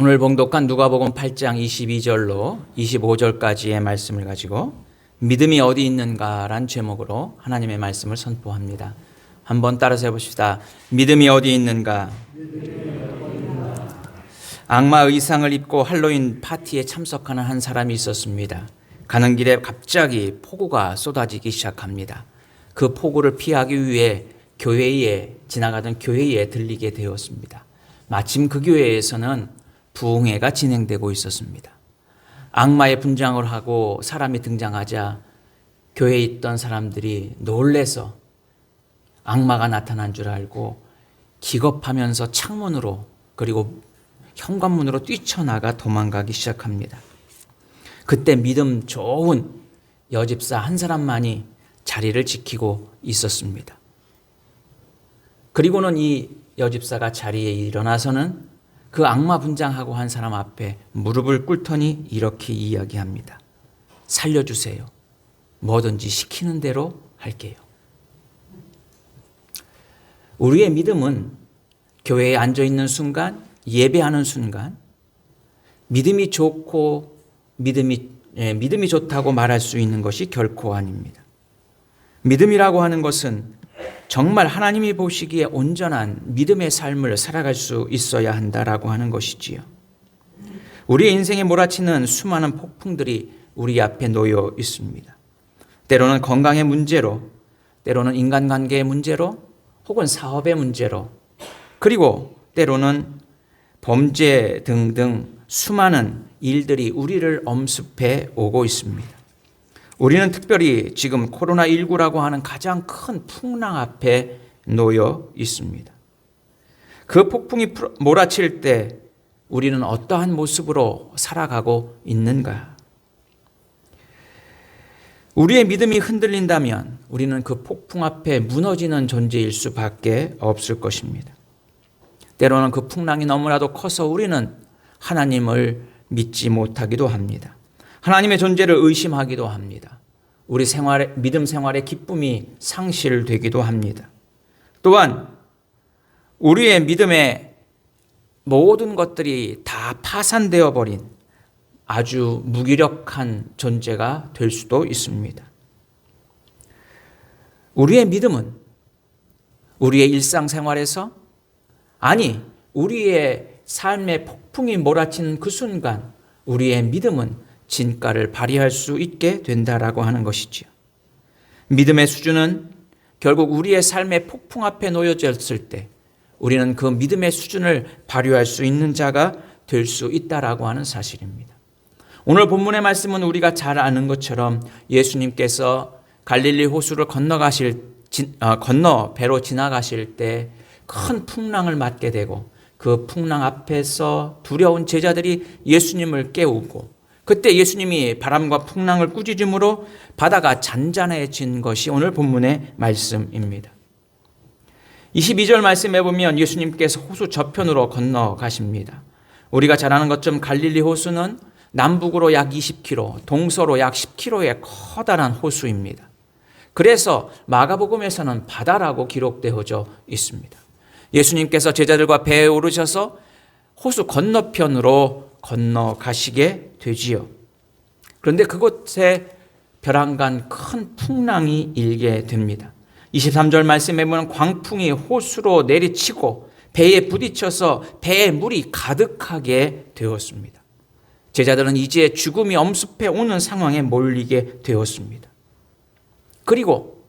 오늘 봉독한 누가복음 8장 22절로 25절까지의 말씀을 가지고 믿음이 어디 있는가란 제목으로 하나님의 말씀을 선포합니다. 한번 따라서 해봅시다. 믿음이 어디 있는가? 악마 의상을 입고 할로윈 파티에 참석하는 한 사람이 있었습니다. 가는 길에 갑자기 폭우가 쏟아지기 시작합니다. 그 폭우를 피하기 위해 지나가던 교회에 들리게 되었습니다. 마침 그 교회에서는 부흥회가 진행되고 있었습니다. 악마의 분장을 하고 사람이 등장하자 교회에 있던 사람들이 놀래서 악마가 나타난 줄 알고 기겁하면서 창문으로 그리고 현관문으로 뛰쳐나가 도망가기 시작합니다. 그때 믿음 좋은 여집사 한 사람만이 자리를 지키고 있었습니다. 그리고는 이 여집사가 자리에 일어나서는 그 악마 분장하고 한 사람 앞에 무릎을 꿇더니 이렇게 이야기합니다. 살려주세요. 뭐든지 시키는 대로 할게요. 우리의 믿음은 교회에 앉아있는 순간, 예배하는 순간 믿음이 좋고 믿음이 좋다고 말할 수 있는 것이 결코 아닙니다. 믿음이라고 하는 것은 정말 하나님이 보시기에 온전한 믿음의 삶을 살아갈 수 있어야 한다라고 하는 것이지요. 우리의 인생에 몰아치는 수많은 폭풍들이 우리 앞에 놓여 있습니다. 때로는 건강의 문제로, 때로는 인간관계의 문제로, 혹은 사업의 문제로, 그리고 때로는 범죄 등등 수많은 일들이 우리를 엄습해 오고 있습니다. 우리는 특별히 지금 코로나19라고 하는 가장 큰 풍랑 앞에 놓여 있습니다. 그 폭풍이 몰아칠 때 우리는 어떠한 모습으로 살아가고 있는가? 우리의 믿음이 흔들린다면 우리는 그 폭풍 앞에 무너지는 존재일 수밖에 없을 것입니다. 때로는 그 풍랑이 너무나도 커서 우리는 하나님을 믿지 못하기도 합니다. 하나님의 존재를 의심하기도 합니다. 우리 믿음 생활의 기쁨이 상실되기도 합니다. 또한 우리의 믿음의 모든 것들이 다 파산되어 버린 아주 무기력한 존재가 될 수도 있습니다. 우리의 믿음은 우리의 일상생활에서 우리의 삶의 폭풍이 몰아치는 그 순간 우리의 믿음은 진가를 발휘할 수 있게 된다라고 하는 것이지요. 믿음의 수준은 결국 우리의 삶의 폭풍 앞에 놓여졌을 때 우리는 그 믿음의 수준을 발휘할 수 있는 자가 될 수 있다라고 하는 사실입니다. 오늘 본문의 말씀은 우리가 잘 아는 것처럼 예수님께서 갈릴리 호수를 건너 배로 지나가실 때 큰 풍랑을 맞게 되고 그 풍랑 앞에서 두려운 제자들이 예수님을 깨우고 그때 예수님이 바람과 풍랑을 꾸짖음으로 바다가 잔잔해진 것이 오늘 본문의 말씀입니다. 22절 말씀에 보면 예수님께서 호수 저편으로 건너가십니다. 우리가 잘 아는 것처럼 갈릴리 호수는 남북으로 약 20km, 동서로 약 10km의 커다란 호수입니다. 그래서 마가복음에서는 바다라고 기록되어져 있습니다. 예수님께서 제자들과 배에 오르셔서 호수 건너편으로 건너가시게 되지요. 그런데 그곳에 벼랑간 큰 풍랑이 일게 됩니다. 23절 말씀에 보면 광풍이 호수로 내리치고 배에 부딪혀서 배에 물이 가득하게 되었습니다. 제자들은 이제 죽음이 엄습해 오는 상황에 몰리게 되었습니다. 그리고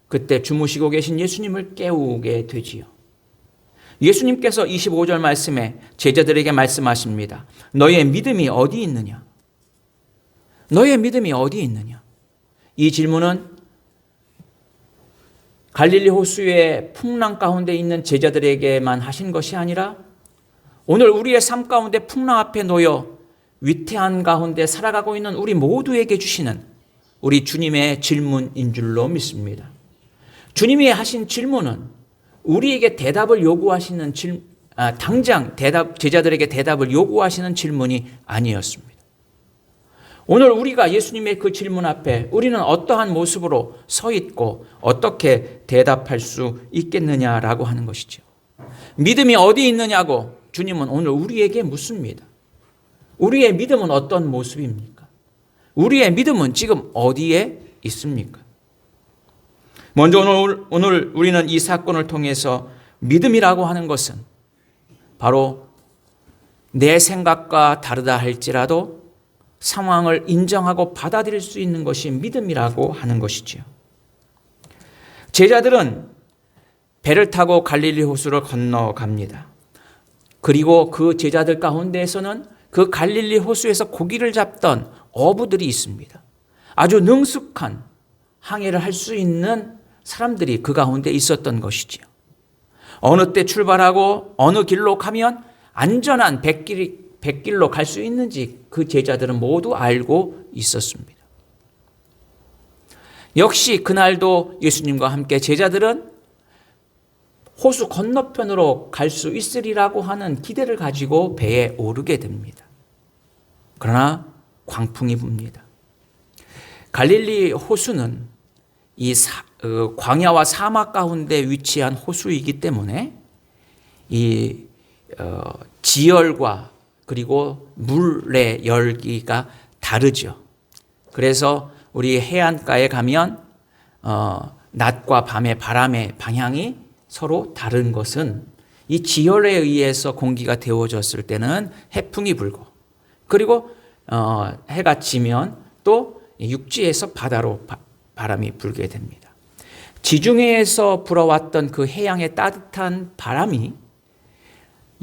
그때 주무시고 계신 예수님을 깨우게 되지요. 예수님께서 25절 말씀에 제자들에게 말씀하십니다. 너의 믿음이 어디 있느냐? 너의 믿음이 어디 있느냐? 이 질문은 갈릴리 호수의 풍랑 가운데 있는 제자들에게만 하신 것이 아니라 오늘 우리의 삶 가운데 풍랑 앞에 놓여 위태한 가운데 살아가고 있는 우리 모두에게 주시는 우리 주님의 질문인 줄로 믿습니다. 주님이 하신 질문은 우리에게 대답을 요구하시는 당장 제자들에게 대답을 요구하시는 질문이 아니었습니다. 오늘 우리가 예수님의 그 질문 앞에 우리는 어떠한 모습으로 서 있고 어떻게 대답할 수 있겠느냐라고 하는 것이죠. 믿음이 어디 있느냐고 주님은 오늘 우리에게 묻습니다. 우리의 믿음은 어떤 모습입니까? 우리의 믿음은 지금 어디에 있습니까? 먼저 오늘 우리는 이 사건을 통해서 믿음이라고 하는 것은 바로 내 생각과 다르다 할지라도 상황을 인정하고 받아들일 수 있는 것이 믿음이라고 하는 것이지요. 제자들은 배를 타고 갈릴리 호수를 건너갑니다. 그리고 그 제자들 가운데에서는 그 갈릴리 호수에서 고기를 잡던 어부들이 있습니다. 아주 능숙한 항해를 할 수 있는 사람들이 그 가운데 있었던 것이지요. 어느 때 출발하고 어느 길로 가면 안전한 백길로 갈 수 있는지 그 제자들은 모두 알고 있었습니다. 역시 그날도 예수님과 함께 제자들은 호수 건너편으로 갈 수 있으리라고 하는 기대를 가지고 배에 오르게 됩니다. 그러나 광풍이 붑니다. 갈릴리 호수는 이 광야와 사막 가운데 위치한 호수이기 때문에 이 지열과 그리고 물의 열기가 다르죠. 그래서 우리 해안가에 가면 낮과 밤의 바람의 방향이 서로 다른 것은 이 지열에 의해서 공기가 데워졌을 때는 해풍이 불고, 그리고 해가 지면 또 육지에서 바다로 바람이 불게 됩니다. 지중해에서 불어왔던 그 해양의 따뜻한 바람이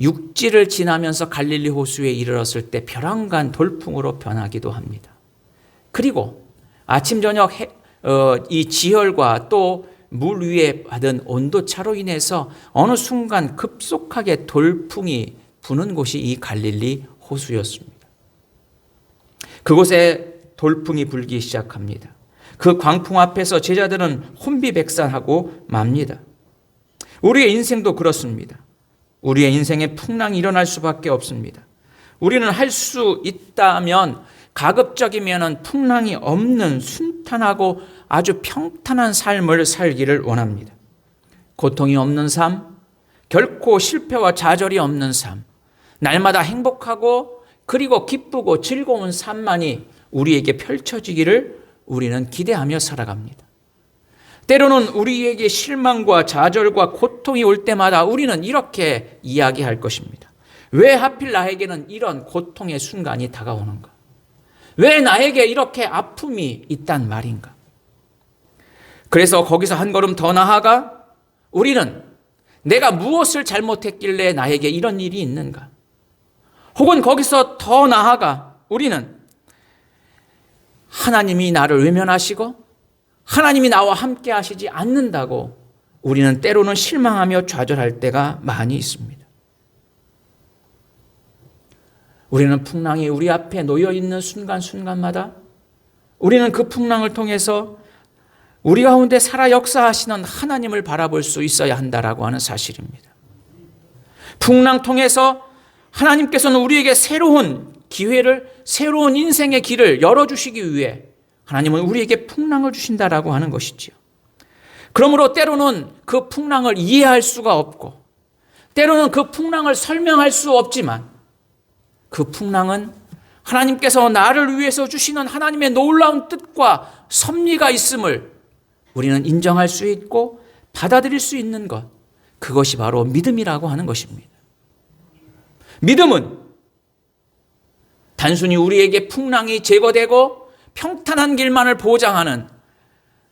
육지를 지나면서 갈릴리 호수에 이르렀을 때 벼랑간 돌풍으로 변하기도 합니다. 그리고 아침 저녁 이 지열과 또 물 위에 받은 온도차로 인해서 어느 순간 급속하게 돌풍이 부는 곳이 이 갈릴리 호수였습니다. 그곳에 돌풍이 불기 시작합니다. 그 광풍 앞에서 제자들은 혼비백산하고 맙니다. 우리의 인생도 그렇습니다. 우리의 인생에 풍랑이 일어날 수밖에 없습니다. 우리는 할 수 있다면 가급적이면 풍랑이 없는 순탄하고 아주 평탄한 삶을 살기를 원합니다. 고통이 없는 삶, 결코 실패와 좌절이 없는 삶, 날마다 행복하고 그리고 기쁘고 즐거운 삶만이 우리에게 펼쳐지기를 우리는 기대하며 살아갑니다. 때로는 우리에게 실망과 좌절과 고통이 올 때마다 우리는 이렇게 이야기할 것입니다. 왜 하필 나에게는 이런 고통의 순간이 다가오는가? 왜 나에게 이렇게 아픔이 있단 말인가? 그래서 거기서 한 걸음 더 나아가 우리는 내가 무엇을 잘못했길래 나에게 이런 일이 있는가? 혹은 거기서 더 나아가 우리는 하나님이 나를 외면하시고 하나님이 나와 함께 하시지 않는다고 우리는 때로는 실망하며 좌절할 때가 많이 있습니다. 우리는 풍랑이 우리 앞에 놓여 있는 순간순간마다 우리는 그 풍랑을 통해서 우리 가운데 살아 역사하시는 하나님을 바라볼 수 있어야 한다라고 하는 사실입니다. 풍랑 통해서 하나님께서는 우리에게 새로운 기회를, 새로운 인생의 길을 열어주시기 위해 하나님은 우리에게 풍랑을 주신다라고 하는 것이지요. 그러므로 때로는 그 풍랑을 이해할 수가 없고 때로는 그 풍랑을 설명할 수 없지만 그 풍랑은 하나님께서 나를 위해서 주시는 하나님의 놀라운 뜻과 섭리가 있음을 우리는 인정할 수 있고 받아들일 수 있는 것, 그것이 바로 믿음이라고 하는 것입니다. 믿음은 단순히 우리에게 풍랑이 제거되고 평탄한 길만을 보장하는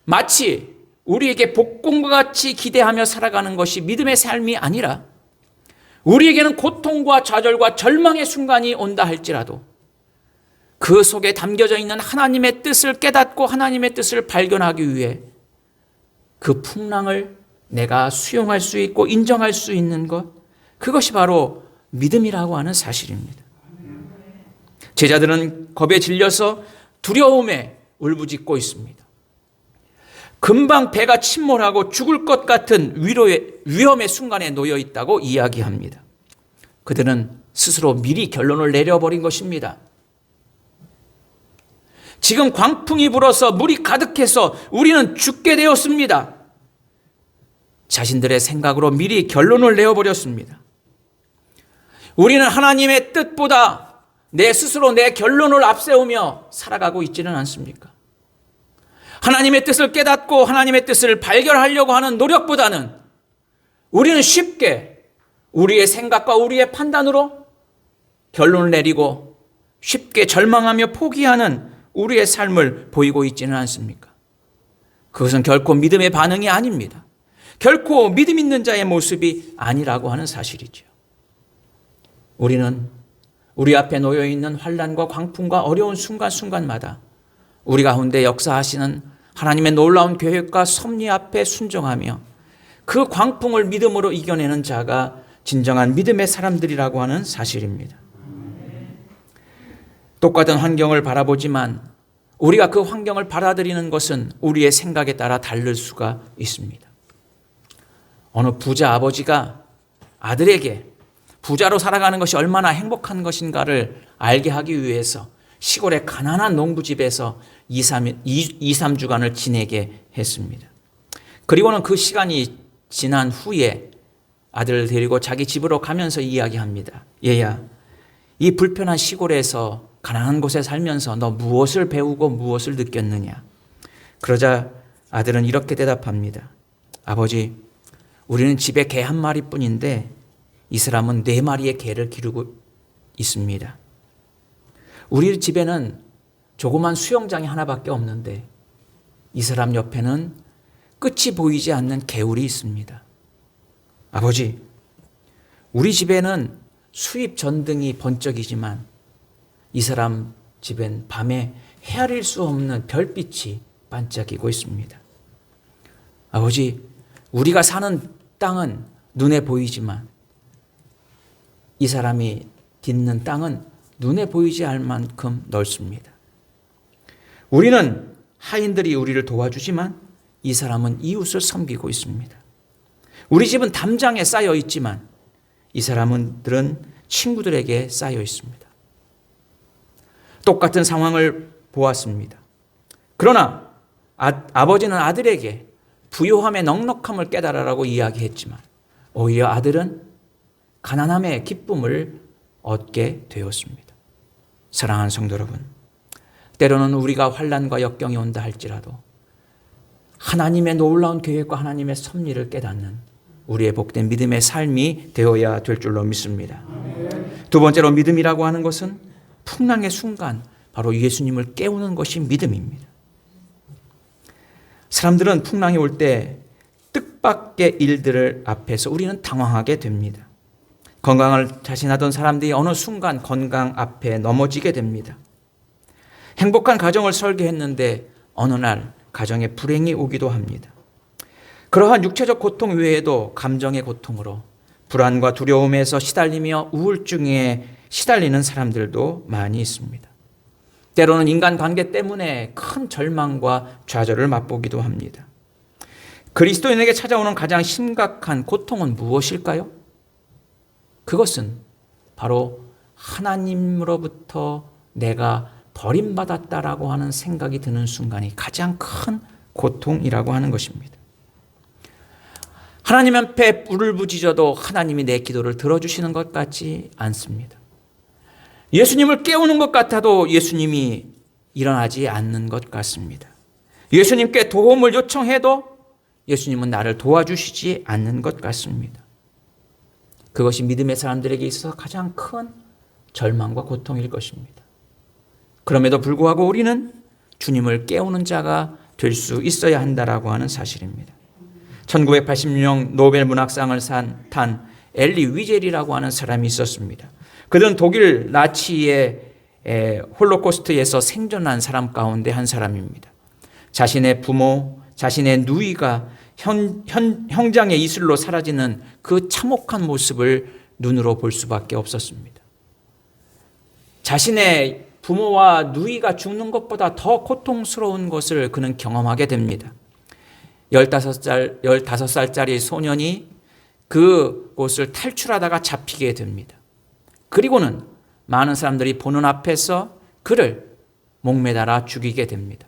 마치 우리에게 복권과 같이 기대하며 살아가는 것이 믿음의 삶이 아니라 우리에게는 고통과 좌절과 절망의 순간이 온다 할지라도 그 속에 담겨져 있는 하나님의 뜻을 깨닫고 하나님의 뜻을 발견하기 위해 그 풍랑을 내가 수용할 수 있고 인정할 수 있는 것, 그것이 바로 믿음이라고 하는 사실입니다. 제자들은 겁에 질려서 두려움에 울부짖고 있습니다. 금방 배가 침몰하고 죽을 것 같은 위험의 순간에 놓여 있다고 이야기합니다. 그들은 스스로 미리 결론을 내려버린 것입니다. 지금 광풍이 불어서 물이 가득해서 우리는 죽게 되었습니다. 자신들의 생각으로 미리 결론을 내어버렸습니다. 우리는 하나님의 뜻보다 내 스스로 내 결론을 앞세우며 살아가고 있지는 않습니까? 하나님의 뜻을 깨닫고 하나님의 뜻을 발견하려고 하는 노력보다는 우리는 쉽게 우리의 생각과 우리의 판단으로 결론을 내리고 쉽게 절망하며 포기하는 우리의 삶을 보이고 있지는 않습니까? 그것은 결코 믿음의 반응이 아닙니다. 결코 믿음 있는 자의 모습이 아니라고 하는 사실이죠. 우리는 우리 앞에 놓여 있는 환난과 광풍과 어려운 순간순간마다 우리 가운데 역사하시는 하나님의 놀라운 계획과 섭리 앞에 순종하며 그 광풍을 믿음으로 이겨내는 자가 진정한 믿음의 사람들이라고 하는 사실입니다. 똑같은 환경을 바라보지만 우리가 그 환경을 받아들이는 것은 우리의 생각에 따라 다를 수가 있습니다. 어느 부자 아버지가 아들에게 부자로 살아가는 것이 얼마나 행복한 것인가를 알게 하기 위해서 시골의 가난한 농부집에서 2, 3주간을 지내게 했습니다. 그리고는 그 시간이 지난 후에 아들을 데리고 자기 집으로 가면서 이야기합니다. 얘야, 이 불편한 시골에서 가난한 곳에 살면서 너 무엇을 배우고 무엇을 느꼈느냐? 그러자 아들은 이렇게 대답합니다. 아버지, 우리는 집에 개 한 마리뿐인데 이 사람은 4마리의 개를 기르고 있습니다. 우리 집에는 조그만 수영장이 하나밖에 없는데 이 사람 옆에는 끝이 보이지 않는 개울이 있습니다. 아버지, 우리 집에는 수입 전등이 번쩍이지만 이 사람 집엔 밤에 헤아릴 수 없는 별빛이 반짝이고 있습니다. 아버지, 우리가 사는 땅은 눈에 보이지만 이 사람이 딛는 땅은 눈에 보이지 않을 만큼 넓습니다. 우리는 하인들이 우리를 도와주지만 이 사람은 이웃을 섬기고 있습니다. 우리 집은 담장에 쌓여 있지만 이 사람들은 친구들에게 쌓여 있습니다. 똑같은 상황을 보았습니다. 그러나 아버지는 아들에게 부요함의 넉넉함을 깨달으라고 이야기했지만 오히려 아들은 가난함의 기쁨을 얻게 되었습니다. 사랑하는 성도 여러분, 때로는 우리가 환난과 역경이 온다 할지라도 하나님의 놀라운 계획과 하나님의 섭리를 깨닫는 우리의 복된 믿음의 삶이 되어야 될 줄로 믿습니다. 두 번째로 믿음이라고 하는 것은 풍랑의 순간 바로 예수님을 깨우는 것이 믿음입니다. 사람들은 풍랑이 올 때 뜻밖의 일들을 앞에서 우리는 당황하게 됩니다. 건강을 자신하던 사람들이 어느 순간 건강 앞에 넘어지게 됩니다. 행복한 가정을 설계했는데 어느 날 가정에 불행이 오기도 합니다. 그러한 육체적 고통 외에도 감정의 고통으로 불안과 두려움에서 시달리며 우울증에 시달리는 사람들도 많이 있습니다. 때로는 인간관계 때문에 큰 절망과 좌절을 맛보기도 합니다. 그리스도인에게 찾아오는 가장 심각한 고통은 무엇일까요? 그것은 바로 하나님으로부터 내가 버림받았다라고 하는 생각이 드는 순간이 가장 큰 고통이라고 하는 것입니다. 하나님 앞에 울부짖어도 하나님이 내 기도를 들어주시는 것 같지 않습니다. 예수님을 깨우는 것 같아도 예수님이 일어나지 않는 것 같습니다. 예수님께 도움을 요청해도 예수님은 나를 도와주시지 않는 것 같습니다. 그것이 믿음의 사람들에게 있어서 가장 큰 절망과 고통일 것입니다. 그럼에도 불구하고 우리는 주님을 깨우는 자가 될 수 있어야 한다라고 하는 사실입니다. 1986년 노벨 문학상을 탄 엘리 위젤이라고 하는 사람이 있었습니다. 그는 독일 나치의 홀로코스트에서 생존한 사람 가운데 한 사람입니다. 자신의 부모, 자신의 누이가 형장의 이슬로 사라지는 그 참혹한 모습을 눈으로 볼 수밖에 없었습니다. 자신의 부모와 누이가 죽는 것보다 더 고통스러운 것을 그는 경험하게 됩니다. 15살짜리 소년이 그곳을 탈출하다가 잡히게 됩니다. 그리고는 많은 사람들이 보는 앞에서 그를 목매달아 죽이게 됩니다.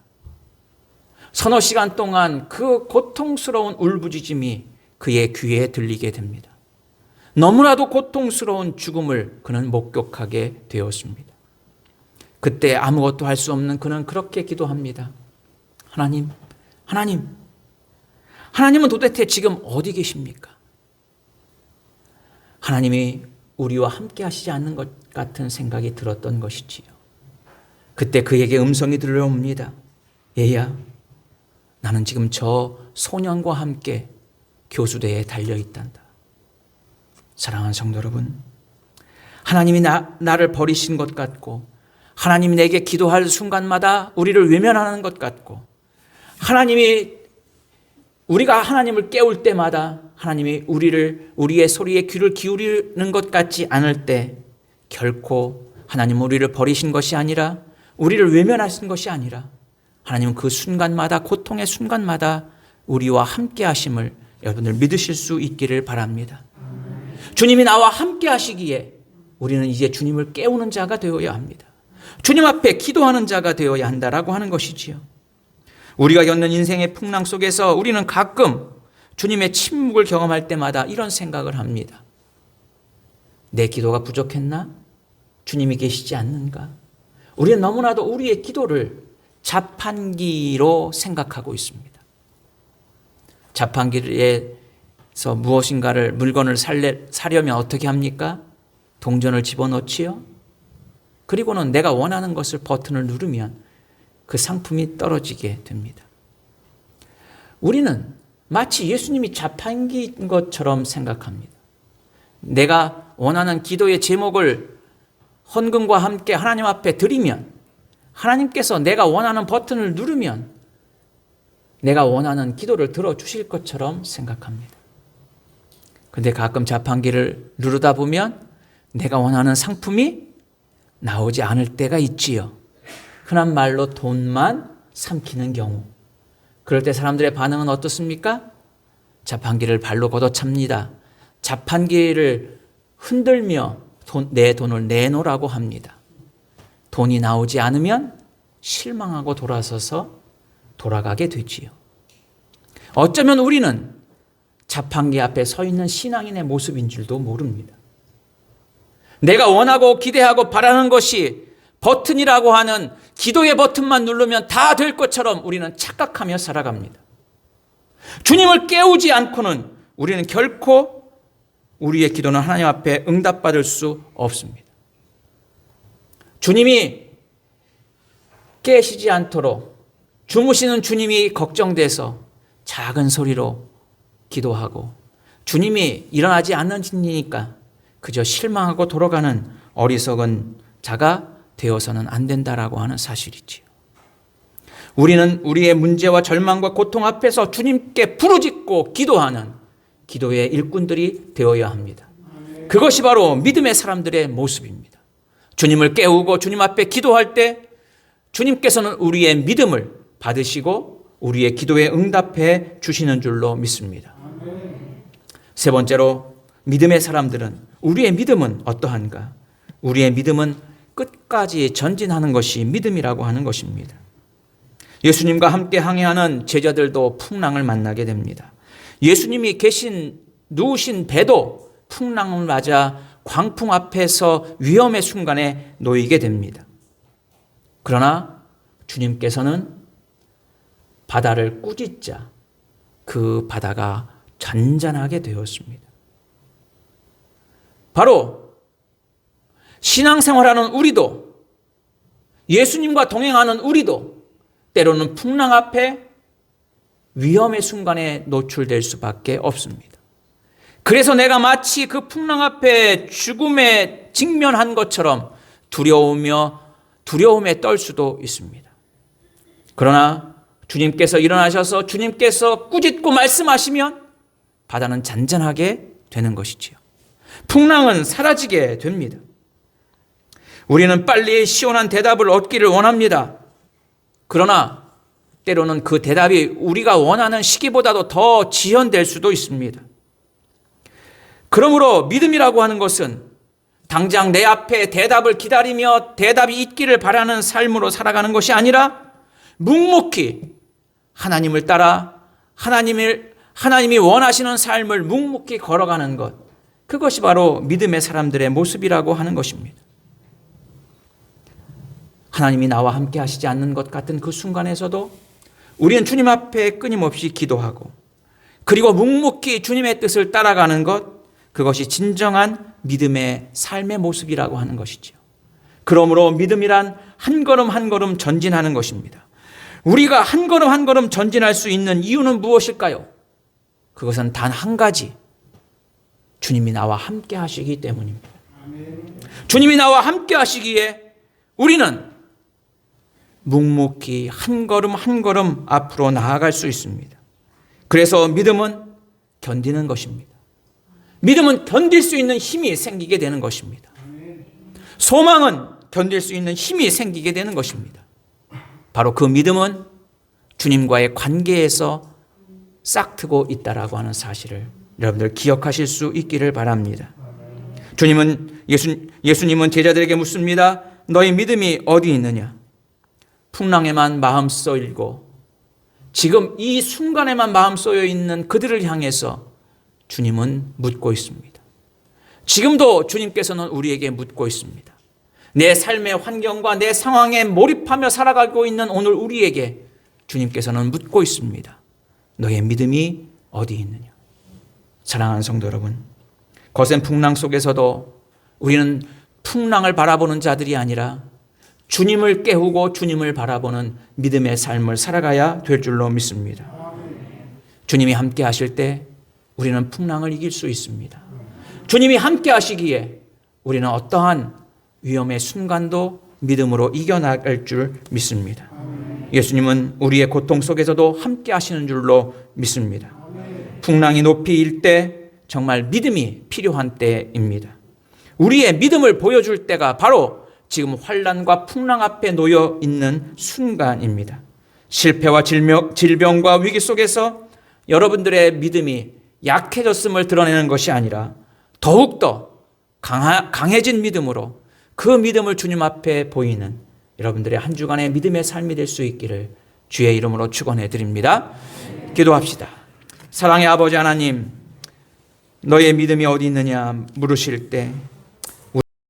서너 시간 동안 그 고통스러운 울부짖음이 그의 귀에 들리게 됩니다. 너무나도 고통스러운 죽음을 그는 목격하게 되었습니다. 그때 아무것도 할 수 없는 그는 그렇게 기도합니다. 하나님, 하나님은 도대체 지금 어디 계십니까? 하나님이 우리와 함께 하시지 않는 것 같은 생각이 들었던 것이지요. 그때 그에게 음성이 들려옵니다. 얘야, 나는 지금 저 소년과 함께 교수대에 달려있단다. 사랑하는 성도 여러분, 하나님이 나를 버리신 것 같고, 하나님이 내게 기도할 순간마다 우리를 외면하는 것 같고, 우리가 하나님을 깨울 때마다 하나님이 우리의 소리에 귀를 기울이는 것 같지 않을 때, 결코 하나님은 우리를 버리신 것이 아니라, 우리를 외면하신 것이 아니라, 하나님은 그 순간마다, 고통의 순간마다 우리와 함께 하심을 여러분들 믿으실 수 있기를 바랍니다. 주님이 나와 함께 하시기에 우리는 이제 주님을 깨우는 자가 되어야 합니다. 주님 앞에 기도하는 자가 되어야 한다라고 하는 것이지요. 우리가 겪는 인생의 풍랑 속에서 우리는 가끔 주님의 침묵을 경험할 때마다 이런 생각을 합니다. 내 기도가 부족했나? 주님이 계시지 않는가? 우리는 너무나도 우리의 기도를 자판기로 생각하고 있습니다. 자판기에서 물건을 사려면 어떻게 합니까? 동전을 집어넣지요. 그리고는 내가 원하는 것을 버튼을 누르면 그 상품이 떨어지게 됩니다. 우리는 마치 예수님이 자판기인 것처럼 생각합니다. 내가 원하는 기도의 제목을 헌금과 함께 하나님 앞에 드리면 하나님께서 내가 원하는 버튼을 누르면 내가 원하는 기도를 들어주실 것처럼 생각합니다. 그런데 가끔 자판기를 누르다 보면 내가 원하는 상품이 나오지 않을 때가 있지요. 흔한 말로 돈만 삼키는 경우. 그럴 때 사람들의 반응은 어떻습니까? 자판기를 발로 걷어찹니다. 자판기를 흔들며 내 돈을 내놓으라고 합니다. 돈이 나오지 않으면 실망하고 돌아가게 되지요. 어쩌면 우리는 자판기 앞에 서 있는 신앙인의 모습인 줄도 모릅니다. 내가 원하고 기대하고 바라는 것이 버튼이라고 하는 기도의 버튼만 누르면 다 될 것처럼 우리는 착각하며 살아갑니다. 주님을 깨우지 않고는 우리는 결코 우리의 기도는 하나님 앞에 응답받을 수 없습니다. 주님이 깨시지 않도록 주무시는 주님이 걱정돼서 작은 소리로 기도하고 주님이 일어나지 않으시니까 그저 실망하고 돌아가는 어리석은 자가 되어서는 안 된다라고 하는 사실이지요. 우리는 우리의 문제와 절망과 고통 앞에서 주님께 부르짖고 기도하는 기도의 일꾼들이 되어야 합니다. 그것이 바로 믿음의 사람들의 모습입니다. 주님을 깨우고 주님 앞에 기도할 때 주님께서는 우리의 믿음을 받으시고 우리의 기도에 응답해 주시는 줄로 믿습니다. 세 번째로 믿음의 사람들은 우리의 믿음은 어떠한가? 우리의 믿음은 끝까지 전진하는 것이 믿음이라고 하는 것입니다. 예수님과 함께 항해하는 제자들도 풍랑을 만나게 됩니다. 예수님이 누우신 배도 풍랑을 맞아 광풍 앞에서 위험의 순간에 놓이게 됩니다. 그러나 주님께서는 바다를 꾸짖자 그 바다가 잔잔하게 되었습니다. 바로 신앙생활하는 우리도 예수님과 동행하는 우리도 때로는 풍랑 앞에 위험의 순간에 노출될 수밖에 없습니다. 그래서 내가 마치 그 풍랑 앞에 죽음에 직면한 것처럼 두려움에 떨 수도 있습니다. 그러나 주님께서 일어나셔서 주님께서 꾸짖고 말씀하시면 바다는 잔잔하게 되는 것이지요. 풍랑은 사라지게 됩니다. 우리는 빨리 시원한 대답을 얻기를 원합니다. 그러나 때로는 그 대답이 우리가 원하는 시기보다도 더 지연될 수도 있습니다. 그러므로 믿음이라고 하는 것은 당장 내 앞에 대답을 기다리며 대답이 있기를 바라는 삶으로 살아가는 것이 아니라 묵묵히 하나님을 따라 하나님이 원하시는 삶을 묵묵히 걸어가는 것, 그것이 바로 믿음의 사람들의 모습이라고 하는 것입니다. 하나님이 나와 함께 하시지 않는 것 같은 그 순간에서도 우리는 주님 앞에 끊임없이 기도하고 그리고 묵묵히 주님의 뜻을 따라가는 것, 그것이 진정한 믿음의 삶의 모습이라고 하는 것이죠. 그러므로 믿음이란 한 걸음 한 걸음 전진하는 것입니다. 우리가 한 걸음 한 걸음 전진할 수 있는 이유는 무엇일까요? 그것은 단 한 가지, 주님이 나와 함께 하시기 때문입니다. 주님이 나와 함께 하시기에 우리는 묵묵히 한 걸음 한 걸음 앞으로 나아갈 수 있습니다. 그래서 믿음은 견디는 것입니다. 믿음은 견딜 수 있는 힘이 생기게 되는 것입니다. 소망은 견딜 수 있는 힘이 생기게 되는 것입니다. 바로 그 믿음은 주님과의 관계에서 싹트고 있다라고 하는 사실을 여러분들 기억하실 수 있기를 바랍니다. 예수님은 제자들에게 묻습니다. 너희 믿음이 어디 있느냐? 풍랑에만 마음 쏘이고 지금 이 순간에만 마음 쏘여 있는 그들을 향해서 주님은 묻고 있습니다. 지금도 주님께서는 우리에게 묻고 있습니다. 내 삶의 환경과 내 상황에 몰입하며 살아가고 있는 오늘 우리에게 주님께서는 묻고 있습니다. 너의 믿음이 어디 있느냐? 사랑하는 성도 여러분, 거센 풍랑 속에서도 우리는 풍랑을 바라보는 자들이 아니라 주님을 깨우고 주님을 바라보는 믿음의 삶을 살아가야 될 줄로 믿습니다. 주님이 함께 하실 때 우리는 풍랑을 이길 수 있습니다. 주님이 함께 하시기에 우리는 어떠한 위험의 순간도 믿음으로 이겨나갈 줄 믿습니다. 예수님은 우리의 고통 속에서도 함께 하시는 줄로 믿습니다. 풍랑이 높이 일 때 정말 믿음이 필요한 때입니다. 우리의 믿음을 보여줄 때가 바로 지금 환난과 풍랑 앞에 놓여 있는 순간입니다. 실패와 질병과 위기 속에서 여러분들의 믿음이 약해졌음을 드러내는 것이 아니라 더욱더 강해진 믿음으로 그 믿음을 주님 앞에 보이는 여러분들의 한 주간의 믿음의 삶이 될 수 있기를 주의 이름으로 축원해 드립니다. 기도합시다. 사랑의 아버지 하나님, 너의 믿음이 어디 있느냐 물으실 때